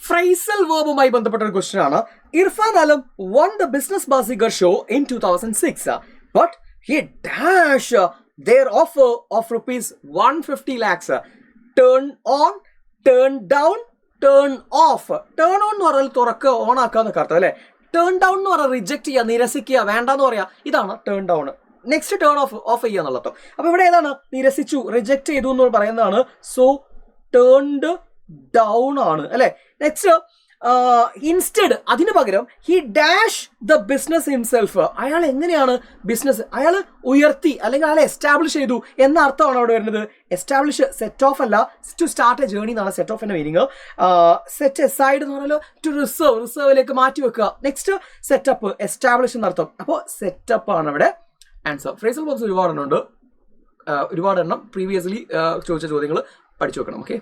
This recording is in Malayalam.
ഫ്രൈസൽ വേർബുമായി ബന്ധപ്പെട്ട ഒരു ക്വസ്റ്റ്യൻ ആണ്. ഇർഫാൻ അലം won the Business Bazigar show in 2006, but he dashed their offer of rupees 150 lakhs. Turn on, turn down, turn off. Turn on എന്ന് പറഞ്ഞാൽ തുറക്കുക, ഓൺ ആക്കാന്നൊക്കെ അർത്ഥം അല്ലേ. ടേൺ ഡൗൺ എന്ന് പറഞ്ഞാൽ റിജക്ട് ചെയ്യുക, നിരസിക്കുക, വേണ്ടെന്ന് പറയാ. ഇതാണ് turn down. Next turn of ചെയ്യുക എന്നുള്ളത്. അപ്പൊ ഇവിടെ ഏതാണ്? നിരസിച്ചു, റിജക്ട് ചെയ്തു എന്ന് പറയുന്നതാണ്. സോ ടേൺഡ് ഡൗൺ ആണ് അല്ലെ. നെക്സ്റ്റ് ഇൻസ്റ്റഡ്, അതിന് പകരം he dash the business himself. അയാൾ എങ്ങനെയാണ് ബിസിനസ് അയാൾ ഉയർത്തി അല്ലെങ്കിൽ അയാൾ എസ്റ്റാബ്ലിഷ് ചെയ്തു എന്ന അർത്ഥമാണ് അവിടെ വരുന്നത്. എസ്റ്റാബ്ലിഷ്, സെറ്റ് ഓഫ് അല്ല, ടു സ്റ്റാർട്ട് എ ജേർണി എന്നാണ് സെറ്റ് ഓഫിന്റെ മീനിങ്. സെറ്റ് എസൈഡ് എന്ന് പറഞ്ഞാൽ ടു റിസർവ്, റിസർവിലേക്ക് മാറ്റി വെക്കുക. നെക്സ്റ്റ് സെറ്റപ്പ്, എസ്റ്റാബ്ലിഷ് എന്നർത്ഥം. അപ്പോൾ സെറ്റപ്പ് ആണ് അവിടെ ആൻസർ. ഫ്രേസൽ വേർബ്സ് ഒരുപാടെണ്ണം പ്രീവിയസ്ലി ചോദിച്ച ചോദ്യങ്ങൾ പഠിച്ചു വെക്കണം. ഓക്കെ.